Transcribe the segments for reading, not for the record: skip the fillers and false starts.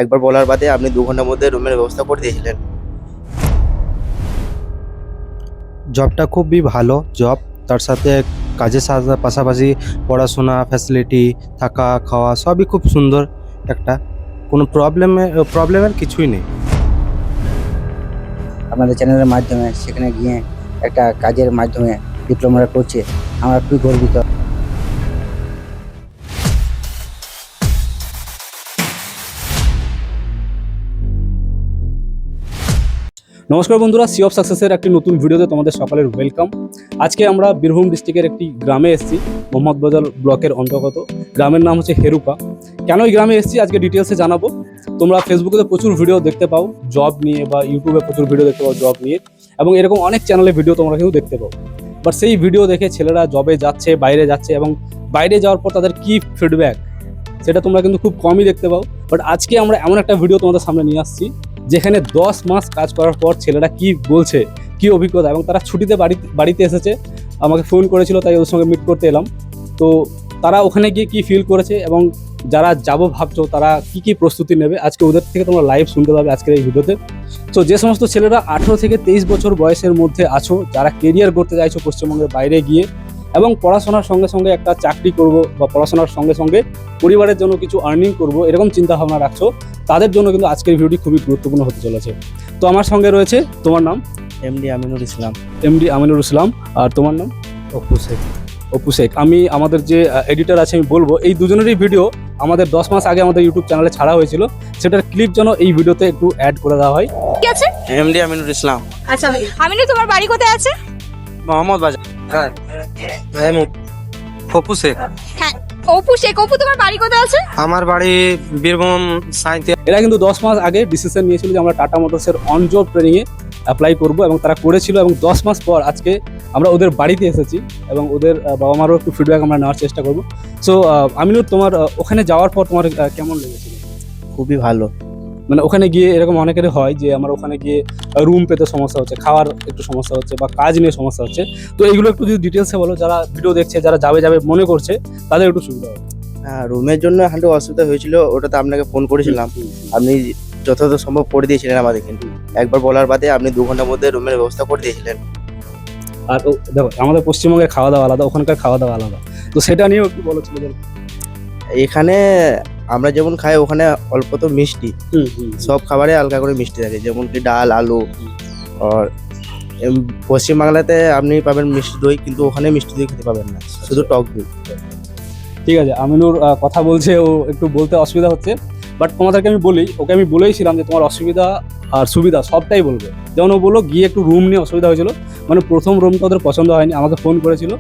একবার বলার বাদে আপনি 2 ঘন্টার মধ্যে রুমের ব্যবস্থা করে দিয়েছিলেন। জবটা খুবই ভালো জব, তার সাথে কাজের পাশাপাশি পড়াশোনা ফ্যাসিলিটি, থাকা খাওয়া সবই খুব সুন্দর একটা, কোনো প্রবলেমের কিছুই নেই। আপনাদের চ্যানেলের মাধ্যমে সেখানে গিয়ে একটা কাজের মাধ্যমে ডিপ্লোমাটা করছে, আমরা খুবই গর্বিত। নমস্কার বন্ধুরা, সি অফ সাকসেসের একটি নতুন ভিডিওতে তোমাদের সকালের ওয়েলকাম। আজকে আমরা বীরভূম ডিস্ট্রিক্টের একটি গ্রামে এসেছি, মোহাম্মদবাজার ব্লকের অন্তর্গত। গ্রামের নাম হচ্ছে হেরুকা। কেন এই গ্রামে এসেছি আজকে ডিটেলসে জানাবো। তোমরা ফেসবুকে প্রচুর ভিডিও দেখতে পাও জব নিয়ে, বা ইউটিউবে প্রচুর ভিডিও দেখতে পাও জব নিয়ে, এবং এরকম অনেক চ্যানেলে ভিডিও তোমরা কিন্তু দেখতে পাও। বাট সেই ভিডিও দেখে ছেলেরা জবে যাচ্ছে, বাইরে যাচ্ছে, এবং বাইরে যাওয়ার পর তাদের কী ফিডব্যাক সেটা তোমরা কিন্তু খুব কমই দেখতে পাও। বাট আজকে আমরা এমন একটা ভিডিও তোমাদের সামনে নিয়ে আসছি যেখানে 10 মাস কাজ করার পর ছেলেরা কি বলছে, কি অভিজ্ঞতা, এবং তারা ছুটিতে বাড়িতে এসেছে, আমাকে ফোন করেছিল, তাই ওদের সঙ্গে মিট করতে এলাম। তো তারা ওখানে গিয়ে কি ফিল করেছে, এবং যারা যাবো ভাবছো তারা কি প্রস্তুতি নেবে, আজকে ওদের থেকে তোমরা লাইভ শুনতে পাবে আজকের এই ভিডিওতে। তো যে সমস্ত ছেলেরা 18 থেকে 23 বছর বয়সের মধ্যে আছো, যারা কেরিয়ার করতে চাইছো পশ্চিমবঙ্গের বাইরে গিয়ে, এবং পড়াশোনার সঙ্গে সঙ্গে একটা চাকরি করব, বা পড়াশোনার সঙ্গে সঙ্গে পরিবারের জন্য কিছু আর্নিং করব, এরকম চিন্তা ভাবনা রাখছো, তাদের জন্য কিন্তু আজকের ভিডিওটি খুবই গুরুত্বপূর্ণ হতে চলেছে। তো আমার সঙ্গে রয়েছে, তোমার নাম? এমডি আমিনুর ইসলাম। এমডি আমিনুর ইসলাম। আর তোমার নাম? অপু শেখ। অপু শেখ। আমি আমাদের যে এডিটর আছে আমি বলবো, এই দুজনেরই ভিডিও আমাদের 10 মাস আগে আমাদের ইউটিউব চ্যানেলে ছাড়া হয়েছিল, সেটার ক্লিপ যেন এই ভিডিওতে একটু অ্যাড করে দেওয়া হয়। কি আছে? এমডি আমিনুর ইসলাম। আচ্ছা, আমিনুর তোমার বাড়ি কোথায় আছে? মোহাম্মদবাজার। হ্যাঁ, অপু শেখ। হ্যাঁ, অপু শেখ। অপু তোমার বাড়ি কোথায় আছে? আমার বাড়ি বীরভূম সাঁইতে। এরা কিন্তু 10 মাস আগে ডিসিশন নিয়েছিল যে আমরা টাটা মোটরসের অন জব ট্রেনিংয়ে অ্যাপ্লাই করব, এবং তারা করেছিল, এবং 10 মাস পর আজকে আমরা ওদের বাড়িতে এসেছি, এবং ওদের বাবা মারও একটু ফিডব্যাক আমরা নেওয়ার চেষ্টা করব। সো আমিনুর, তোমার ওখানে যাওয়ার পর তোমার কেমন লেগেছিল? খুবই ভালো। মানে ওখানে গিয়ে এরকম অনেকেরই হয় যে আমার ওখানে গিয়ে রুম পেতে সমস্যা হচ্ছে, খাওয়ার একটু সমস্যা হচ্ছে, বা কাজ নিয়ে সমস্যা হচ্ছে। তো এইগুলো একটু যদি ডিটেলসে বলো, যারা ভিডিও দেখছে, যারা যাবে মনে করছে, তাদের একটু সুবিধা হবে। হ্যাঁ, রুমের জন্য একটু অসুবিধা হয়েছিল, ওটাতে আপনাকে ফোন করেছিলাম, আপনি যতটা সম্ভব করে দিয়েছিলেন আমাদের। কিন্তু একবার বলার বাদে আপনি 2 ঘন্টার মধ্যে রুমের ব্যবস্থা করে দিয়েছিলেন। আর দেখো, আমাদের পশ্চিমবঙ্গের খাওয়া দাওয়া আলাদা, ওখানকার খাওয়া দাওয়া আলাদা, তো সেটা নিয়েও একটু বলো ছেলেদের। এখানে আমরা যেমন খাই ওখানে অল্প তো মিষ্টি, সব খাবারে হালকা করে মিষ্টি থাকে, যেমন কি ডাল আলু। আর পশ্চিমবাংলাতে আপনি পাবেন মিষ্টি দই, কিন্তু ওখানে মিষ্টি দই খেতে পাবেন না, শুধু টক দই। ঠিক আছে, আমিনুর কথা বলছে, ও একটু বলতে অসুবিধা হচ্ছে, বাট তোমাদেরকে আমি বলি, ওকে আমি বলেইছিলাম যে তোমার অসুবিধা আর সুবিধা সবটাই বলবে। যেমন ও বললো গিয়ে একটু রুম নিয়ে অসুবিধা হয়েছিল, মানে প্রথম রুমটা ওদের পছন্দ হয়নি, আমাকে ফোন করেছিল।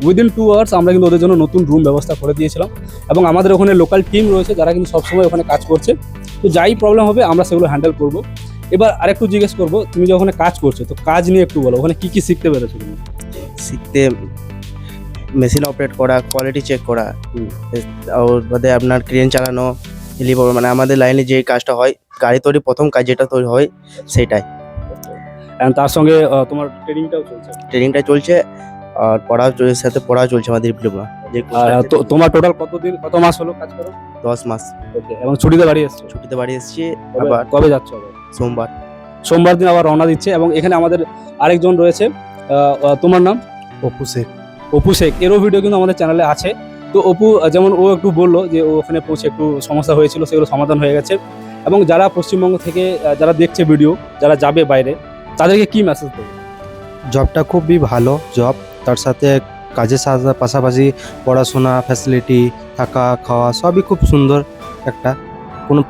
উইদিন 2 আওয়ার্স আমরা কিন্তু ওদের জন্য নতুন রুম ব্যবস্থা করে দিয়েছিলাম, এবং আমাদের ওখানে লোকাল টিম রয়েছে যারা কিন্তু সবসময় ওখানে কাজ করছে। তো যাই প্রবলেম হবে আমরা সেগুলো হ্যান্ডেল করবো। এবার আরেকটু জিজ্ঞেস করবো, তুমি যে ওখানে কাজ করছো, তো কাজ নিয়ে একটু বলো, ওখানে কি শিখতে পেরেছো তুমি? শিখতে মেশিন অপারেট করা, কোয়ালিটি চেক করা, আর বাদে আপনার ক্রেন চালানো, হেলিকপ্টার, মানে আমাদের লাইনে যে কাজটা হয়, গাড়ি তৈরি প্রথম কাজ যেটা তৈরি হয় সেটাই। And তার সঙ্গে তোমার ট্রেনিংটাও চলছে? ট্রেনিংটা চলছে, আর সাথে পড়া চলছে আমাদের ডিপ্লোমা। তো তোমার টোটাল কত মাস হলো কাজ করো? 10 মাস। ওকে, এবং ছুটিতে বাড়ি এসছো? ছুটিতে বাড়ি এসেছি। আবার আবার কবে যাচ্ছ? আবার সোমবার দিন আবার রওনা দিচ্ছে। এবং এখানে আমাদের আরেকজন রয়েছে, তোমার নাম? অপু শেখ। অপু শেখ। এরও ভিডিও কিন্তু আমাদের চ্যানেলে আছে। তো অপু যেমন ও একটু বললো যে ও ওখানে পৌঁছে একটু সমস্যা হয়েছিল, সেগুলো সমাধান হয়ে গেছে। এবং যারা পশ্চিমবঙ্গ থেকে যারা দেখছে ভিডিও, যারা যাবে বাইরে, তাদেরকে কি মেসেজ দেবে? জবটা খুবই ভালো জব, তার সাথে কাজের পাশাপাশি পড়াশোনা ফ্যাসিলিটি, থাকা খাওয়া সবই খুব সুন্দর একটা, কোনো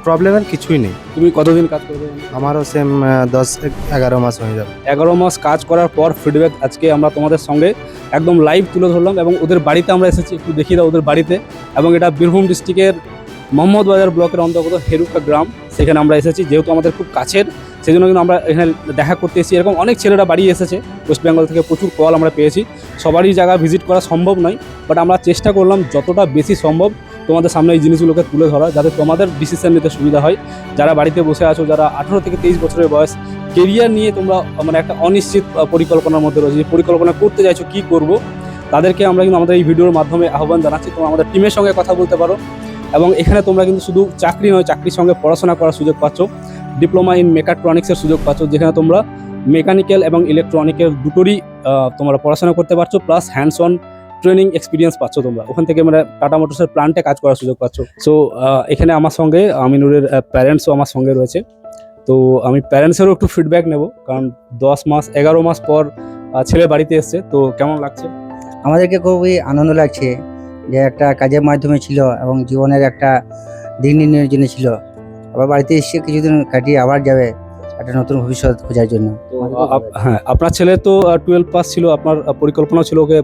প্রবলেমের কিছুই নেই। তুমি কতদিন কাজ করবে? আমারও সেম 10-11 মাস হয়ে যাবে। 11 মাস কাজ করার পর ফিডব্যাক আজকে আমরা তোমাদের সঙ্গে একদম লাইভ তুলে ধরলাম, এবং ওদের বাড়িতে আমরা এসেছি, একটু দেখিয়ে দাও ওদের বাড়িতে। এবং এটা বীরভূম ডিস্ট্রিক্টের মোহাম্মদবাজার ব্লকের অন্তর্গত হেরুকা গ্রাম, সেখানে আমরা এসেছি, যেহেতু আমাদের খুব কাছের, সেই জন্য কিন্তু আমরা এখানে দেখা করতে এসেছি। এরকম অনেক ছেলেরা বাড়ি এসেছে ওয়েস্ট বেঙ্গল থেকে, প্রচুর কল আমরা পেয়েছি। সবারই জায়গা ভিজিট করা সম্ভব নয়, বাট আমরা চেষ্টা করলাম যতটা বেশি সম্ভব তোমাদের সামনে এই জিনিসগুলোকে তুলে ধরা, যাতে তোমাদের ডিসিশন নিতে সুবিধা হয়। যারা বাড়িতে বসে আছো, যারা 18 থেকে 23 বছরের বয়স, কেরিয়ার নিয়ে তোমরা মানে একটা অনিশ্চিত পরিকল্পনার মধ্যে রয়েছে, যে পরিকল্পনা করতে চাইছো কী করবো, তাদেরকে আমরা কিন্তু আমাদের এই ভিডিওর মাধ্যমে আহ্বান জানাচ্ছি, তোমরা আমাদের টিমের সঙ্গে কথা বলতে পারো। এবং এখানে তোমরা কিন্তু শুধু চাকরি নয়, চাকরির সঙ্গে পড়াশোনা করার সুযোগ পাচ্ছ। ডিপ্লোমা ইন মেকাট্রনিক্সের সুযোগ পাচ্ছ, যেখানে তোমরা মেকানিক্যাল এবং ইলেকট্রনিকের দুটোরই তোমরা পড়াশোনা করতে পারছো, plus hands on training experience পাচ্ছ তোমরা ওখান থেকে, মানে টাটা মোটরসের প্ল্যান্টে কাজ করার সুযোগ পাচ্ছ। সো এখানে আমার সঙ্গে আমিনুরের প্যারেন্টসও আমার সঙ্গে রয়েছে। তো আমি প্যারেন্টসেরও একটু ফিডব্যাক নেব, কারণ 11 মাস পর ছেলে বাড়িতে এসছে। তো কেমন লাগছে? আমাদেরকে খুবই আনন্দ লাগছে যে একটা কাজের মাধ্যমে ছিল এবং জীবনের একটা দিক নির্ণয়ের জন্য ছিল, আবার বাড়িতে এসে কিছুদিন কাটিয়ে আবার যাবে একটা নতুন ভবিষ্যৎ খোঁজার জন্য। তো হ্যাঁ, আপনার ছেলে তো 12 পাস ছিল, আপনার পরিকল্পনা ছিল ওকে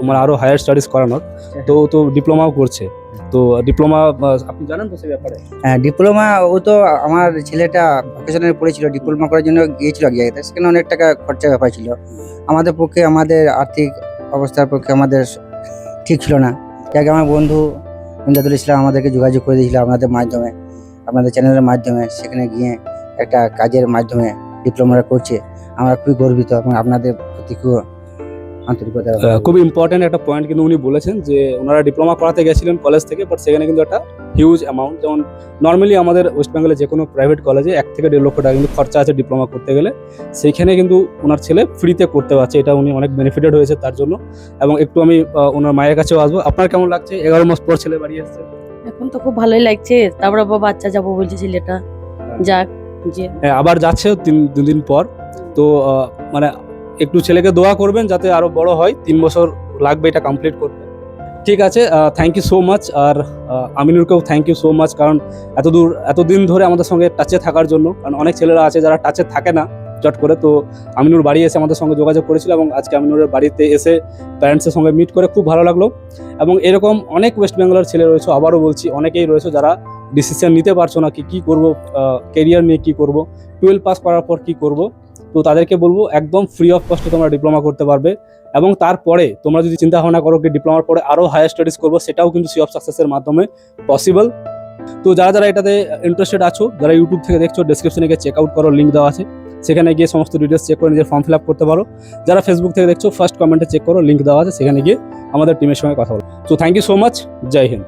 মানে আরো হায়ার স্টাডিজ করানোর, তো তো ডিপ্লোমাও করছে। তো ডিপ্লোমা আপনি জানেন তো সেই ব্যাপারে? হ্যাঁ, ডিপ্লোমা ও তো আমার ছেলেটা ভোকেশনাল পড়েছিল, ডিপ্লোমা করার জন্য গিয়েছিল এক জায়গাতে, সেখানে অনেক টাকা খরচা ব্যাপার ছিল। আমাদের পক্ষে, আমাদের আর্থিক অবস্থার পক্ষে আমাদের ঠিক ছিল না। যাকে আমার বন্ধু ইমদাদুল ইসলাম আমাদেরকে যোগাযোগ করে দিয়েছিল আপনাদের মাধ্যমে, আপনাদের চ্যানেলের মাধ্যমে, সেখানে গিয়ে একটা কাজের মাধ্যমে ডিপ্লোমাটা করছে। আমরা খুবই গর্বিত এবং আপনাদের প্রতি খুব আন্তরিকতা। খুব ইম্পর্টেন্ট একটা পয়েন্ট কিন্তু উনি বলেছেন যে ওনারা ডিপ্লোমা করাতে গেছিলেন কলেজ থেকে, বাট সেখানে কিন্তু একটা হিউজ অ্যামাউন্ট, যেমন নর্মালি আমাদের ওয়েস্ট বেঙ্গলে যে কোনো প্রাইভেট কলেজে 1 থেকে 1.5 লক্ষ টাকা কিন্তু খরচা আছে ডিপ্লোমা করতে গেলে, সেইখানে কিন্তু ওনার ছেলে ফ্রিতে করতে পারছে। এটা উনি অনেক বেনিফিটেড হয়েছে তার জন্য। এবং একটু আমি ওনার মায়ের কাছেও আসবো। আপনার কেমন লাগছে 11 মাস পর ছেলে বাড়ি আসছে? এখন তো খুব ভালোই লাগছে, তারপরে আবার বাচ্চা যাবো বলছে ছেলেটা, যাক যে হ্যাঁ, আবার যাচ্ছে 2 দিন পর। তো মানে একটু ছেলেকে দোয়া করবেন যাতে আরো বড় হয়, 3 বছর লাগবে এটা কমপ্লিট করতে। ঠিক আছে, থ্যাংক ইউ সো মাচ। আর আমিনুরকেও থ্যাংক ইউ সো মাচ, কারণ এতদিন ধরে আমাদের সঙ্গে টাচে থাকার জন্য। কারণ অনেক ছেলেরা আছে যারা টাচে থাকে না চট করে। তো আমিনুর বাড়ি এসে আমাদের সঙ্গে যোগাযোগ করেছিল, এবং আজকে আমিনুরের বাড়িতে এসে প্যারেন্টসের সঙ্গে মিট করে খুব ভালো লাগলো। এবং এরকম অনেক ওয়েস্ট বেঙ্গলের ছেলে রয়েছে, আবারও বলছি অনেকেই রয়েছে যারা ডিসিশন নিতে পারছো না কি করব, কেরিয়ার নিয়ে কি করব, 12 পাস করার পর কি করব। তো তাদেরকে বলবো একদম ফ্রি অফ কস্টে তোমরা ডিপ্লোমা করতে পারবে। এবং তারপরে তোমরা যদি চিন্তা ভাবনা করো কি ডিপ্লোমার পরে আরও হায়ার স্টাডিজ করবো, সেটাও কিন্তু সি অফ সাকসেসের মাধ্যমে পসিবল। তো যারা এটাতে ইন্টারেস্টেড আছো, যারা ইউটিউব থেকে দেখছো, ডেসক্রিপশনে গিয়ে চেক আউট করো, লিঙ্ক দেওয়া আছে, সেখানে গিয়ে সমস্ত ডিটেলস চেক করে নিজের ফর্ম ফিল আপ করতে পারো। যারা ফেসবুক থেকে দেখছো, ফার্স্ট কমেন্টে চেক করো, লিঙ্ক দেওয়া আছে, সেখানে গিয়ে আমাদের টিমের সঙ্গে কথা বলো। So thank you so much, জয় হিন্দ।